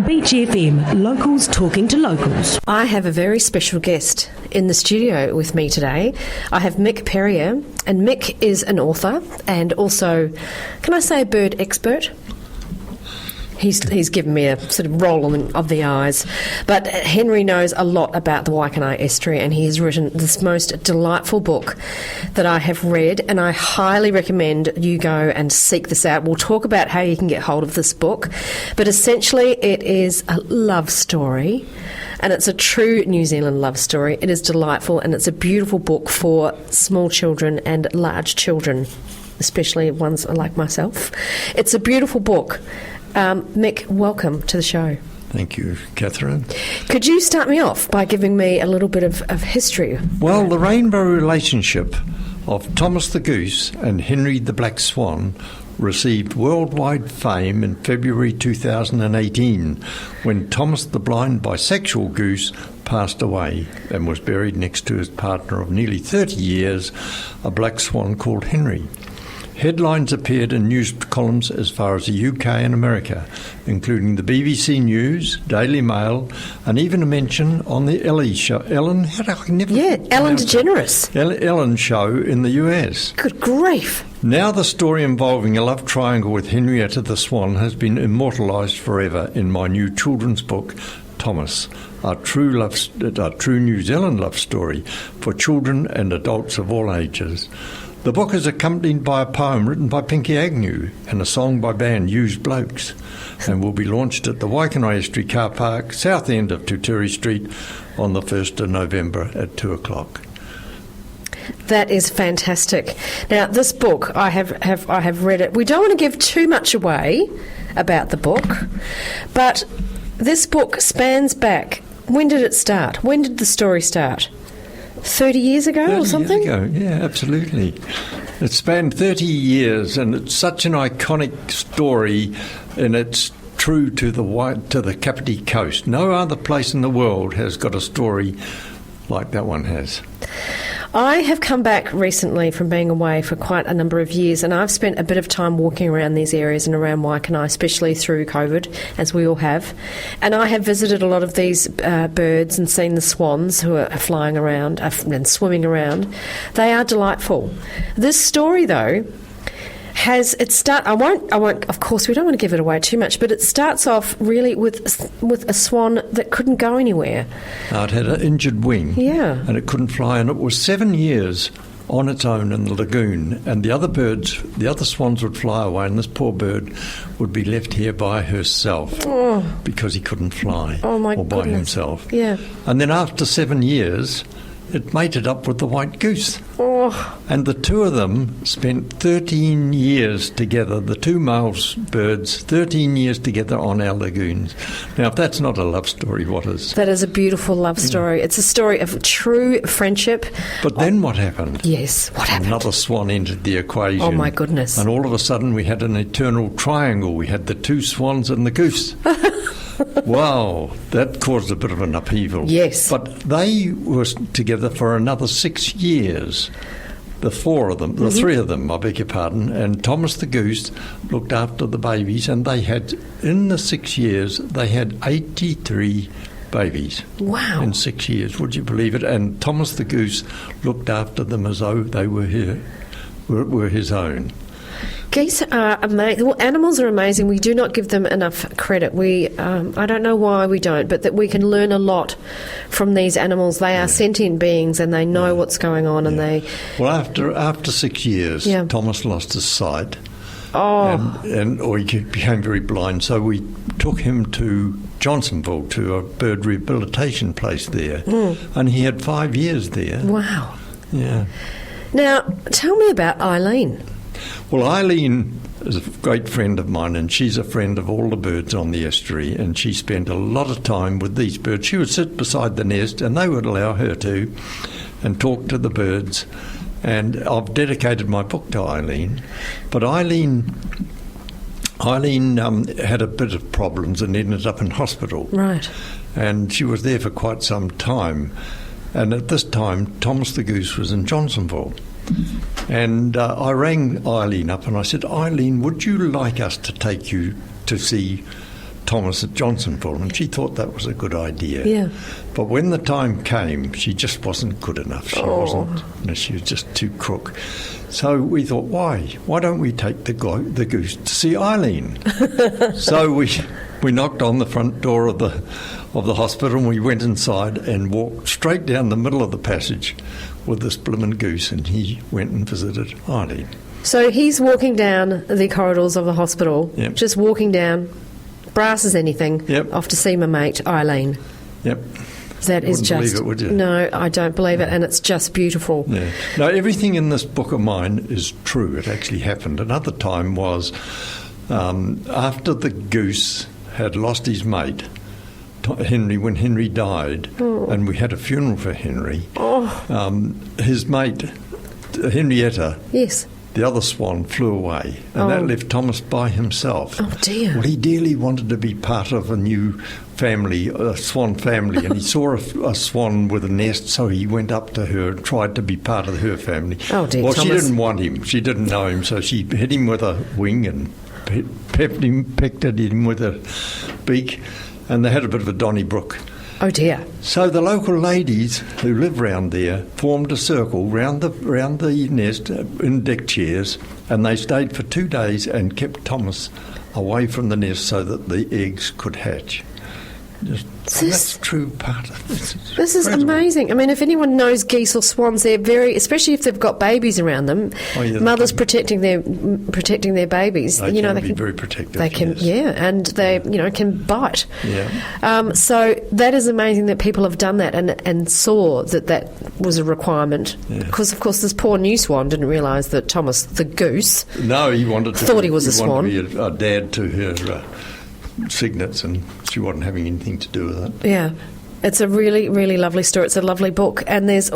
Beach FM, locals talking to locals. I have a very special guest in the studio with me today. I have Mick Peryer, and Mick is an author and also, can I say, a bird expert? He's given me a sort of roll of the eyes. But Henry knows a lot about the Waikanae estuary, and he has written this most delightful book that I have read, and I highly recommend you go and seek this out. We'll talk about how you can get hold of this book. But essentially it is a love story, and it's a true New Zealand love story. It is delightful, and it's a beautiful book for small children and large children, especially ones like myself. It's a beautiful book. Mick, welcome to the show. Thank you, Catherine. Could you start me off by giving me a little bit of history? Well, the rainbow relationship of Thomas the Goose and Henry the Black Swan received worldwide fame in February 2018 when Thomas the blind bisexual goose passed away and was buried next to his partner of nearly 30 years, a black swan called Henry. Headlines appeared in news columns as far as the UK and America, including the BBC News, Daily Mail, and even a mention on the Ellen show. Ellen DeGeneres. Ellen show in the US. Good grief. Now the story involving a love triangle with Henrietta the Swan has been immortalised forever in my new children's book, Thomas, a true New Zealand love story for children and adults of all ages. The book is accompanied by a poem written by Pinky Agnew and a song by band Used Blokes, and will be launched at the Waikanae Estuary Car Park, south end of Tuturi Street, on the 1st of November at 2 o'clock. That is fantastic. Now, this book, I have read it. We don't want to give too much away about the book, but this book spans back. When did it start? When did the story start? 30 years ago or something? 30 years ago, yeah, absolutely. It spanned 30 years, and it's such an iconic story, and it's true to the Kapiti Coast. No other place in the world has got a story like that one has. I have come back recently from being away for quite a number of years, and I've spent a bit of time walking around these areas and around Waikanae, especially through COVID, as we all have. And I have visited a lot of these birds and seen the swans who are flying around and swimming around. They are delightful. This story, though, I won't. Of course, we don't want to give it away too much, but it starts off really with a swan that couldn't go anywhere. It had an injured wing, yeah, and it couldn't fly, and it was 7 years on its own in the lagoon. And the other swans would fly away, and this poor bird would be left here by herself because he couldn't fly, by himself. Yeah. And then after 7 years, it mated up with the white goose. And the two of them spent 13 years together, the two male birds, 13 years together on our lagoons. Now, if that's not a love story, what is? That is a beautiful love story. It's a story of true friendship. But then what happened? Yes, what happened? Another swan entered the equation. Oh, my goodness. And all of a sudden we had an eternal triangle. We had the two swans and the goose. Wow, that caused a bit of an upheaval. Yes. But they were together for another 6 years. The three of them, I beg your pardon, and Thomas the Goose looked after the babies, and they had, in the 6 years, they had 83 babies. Wow. In 6 years, would you believe it? And Thomas the Goose looked after them as though they were his own. Geese are amazing. Well, animals are amazing. We do not give them enough credit. I don't know why we don't, but that we can learn a lot from these animals. They are sentient beings, and they know what's going on, and they... Well, after 6 years, Thomas lost his sight. Oh. Or he became very blind, so we took him to Johnsonville, to a bird rehabilitation place there, and he had 5 years there. Wow. Yeah. Now, tell me about Eileen. Well, Eileen is a great friend of mine, and she's a friend of all the birds on the estuary, and she spent a lot of time with these birds. She would sit beside the nest, and they would allow her to, and talk to the birds. And I've dedicated my book to Eileen. But Eileen had a bit of problems and ended up in hospital. Right. And she was there for quite some time. And at this time, Thomas the Goose was in Johnsonville. And I rang Eileen up and I said, Eileen, would you like us to take you to see Thomas at Johnsonville, and she thought that was a good idea. Yeah. But when the time came, she just wasn't good enough. She wasn't. She was just too crook. So we thought, why? Why don't we take the goose to see Eileen? So we knocked on the front door of the hospital, and we went inside and walked straight down the middle of the passage with this bloomin' goose, and he went and visited Eileen. So he's walking down the corridors of the hospital, Yep. just walking down, brass as anything, Yep. off to see my mate Eileen. Yep. That is Wouldn't just... believe it, would you? No, I don't believe it, and it's just beautiful. Yeah. No, everything in this book of mine is true. It actually happened. Another time was after the goose had lost his mate, Henry, when Henry died, and we had a funeral for Henry, his mate, Henrietta, Yes. the other swan, flew away, and that left Thomas by himself. Oh, dear. Well, he dearly wanted to be part of a new family, a swan family, and he saw a swan with a nest, so he went up to her and tried to be part of her family. Oh, dear, well, she Thomas. didn't want him. She didn't know him, so she hit him with a wing and pecked at him with a beak, and they had a bit of a Donnybrook. Oh, dear. So the local ladies who live round there formed a circle round the nest in deck chairs, and they stayed for 2 days and kept Thomas away from the nest so that the eggs could hatch. That's true part of it. This is amazing. I mean, if anyone knows geese or swans, they're very, especially if they've got babies around them, mothers protecting their babies. They can be very protective. They can, yes. and they can bite. Yeah. So that is amazing that people have done that and saw that was a requirement. Yeah. Because of course this poor new swan didn't realise that Thomas the goose. No, he wanted to. Thought he was a swan. Wanted to be a dad to her cygnets, and she wasn't having anything to do with it. Yeah. It's a really, really lovely story. It's a lovely book. And there's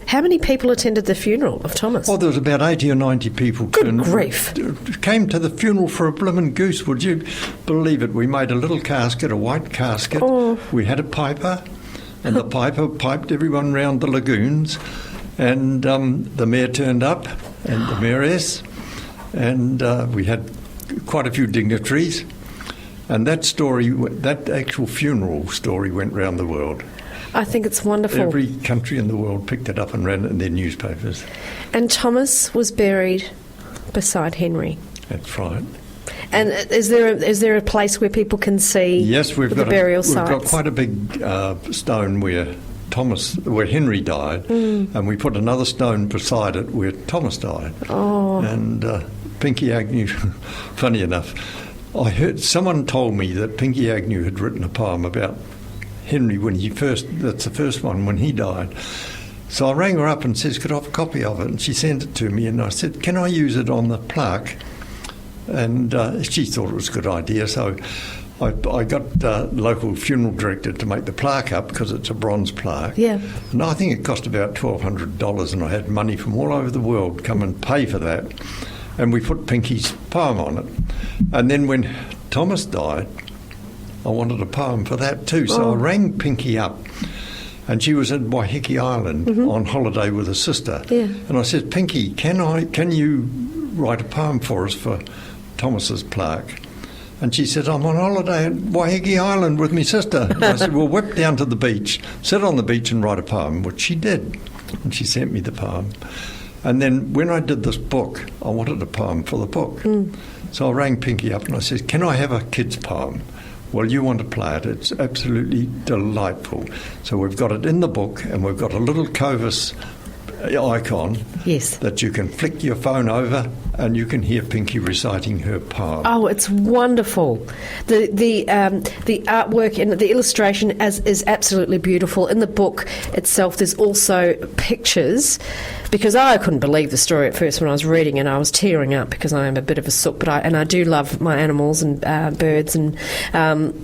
how many people attended the funeral of Thomas? Oh, there was about 80 or 90 people. Good grief. Came to the funeral for a bloomin' goose, would you believe it? We made a little casket, a white casket. Oh. We had a piper, and the piper piped everyone round the lagoons, and the mayor turned up, and the mayoress, and we had quite a few dignitaries. And that story, that actual funeral story went round the world. I think it's wonderful. Every country in the world picked it up and ran it in their newspapers. And Thomas was buried beside Henry. That's right. And is there a place where people can see we've the burial sites? We've got quite a big stone where Henry died, and we put another stone beside it where Thomas died. Oh. And Pinky Agnew, funny enough, I heard someone told me that Pinky Agnew had written a poem about Henry that's the first one, when he died. So I rang her up and says, could I have a copy of it? And she sent it to me, and I said, can I use it on the plaque? And she thought it was a good idea, so I got the local funeral director to make the plaque up, because it's a bronze plaque. Yeah. And I think it cost about $1,200, and I had money from all over the world come and pay for that. And we put Pinky's poem on it. And then when Thomas died, I wanted a poem for that too. So I rang Pinky up, and she was in Waiheke Island on holiday with her sister. Yeah. And I said, Pinky, can you write a poem for us for Thomas's plaque? And she said, I'm on holiday at Waiheke Island with my sister. And I said, well, whip down to the beach, sit on the beach and write a poem, which she did. And she sent me the poem. And then when I did this book, I wanted a poem for the book. So I rang Pinky up and I said, can I have a kid's poem? Well, you want to play it. It's absolutely delightful. So we've got it in the book, and we've got a little Covis icon that you can flick your phone over, and you can hear Pinky reciting her poem. Oh, it's wonderful. The artwork and the illustration is absolutely beautiful. In the book itself, there's also pictures, because I couldn't believe the story at first when I was reading, and I was tearing up because I am a bit of a sook, but I do love my animals and birds. And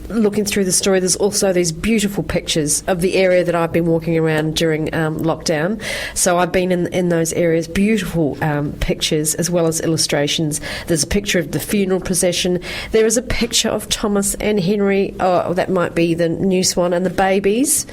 looking through the story, there's also these beautiful pictures of the area that I've been walking around during lockdown. So I've been in those areas. Beautiful pictures as well as illustrations. There's a picture of the funeral procession. There is a picture of Thomas and Henry. Oh, that might be the new swan and the babies.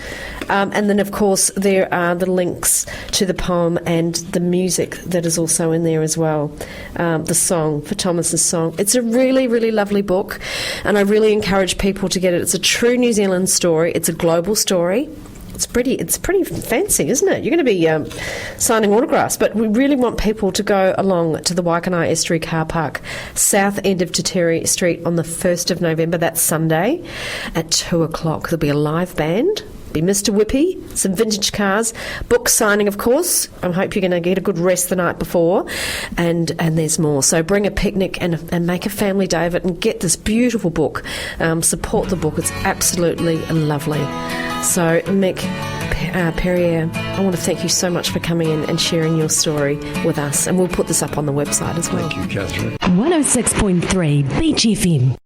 And then, of course, there are the links to the poem and the music that is also in there as well. The song, for Thomas's song. It's a really, really lovely book, and I really encourage people to get it. It's a true New Zealand story. It's a global story. It's pretty fancy, isn't it? You're going to be signing autographs, but we really want people to go along to the Waikanae Estuary Car Park, south end of Te Tere Street on the 1st of November. That's Sunday at 2 o'clock. There'll be a live band. Be Mr. Whippy, some vintage cars, book signing, of course. I hope you're going to get a good rest the night before, and there's more. So bring a picnic and make a family day of it, and get this beautiful book. Support the book; it's absolutely lovely. So Mick Peryer, I want to thank you so much for coming in and sharing your story with us, and we'll put this up on the website as well. Thank you, Catherine. 106.3 Beach FM.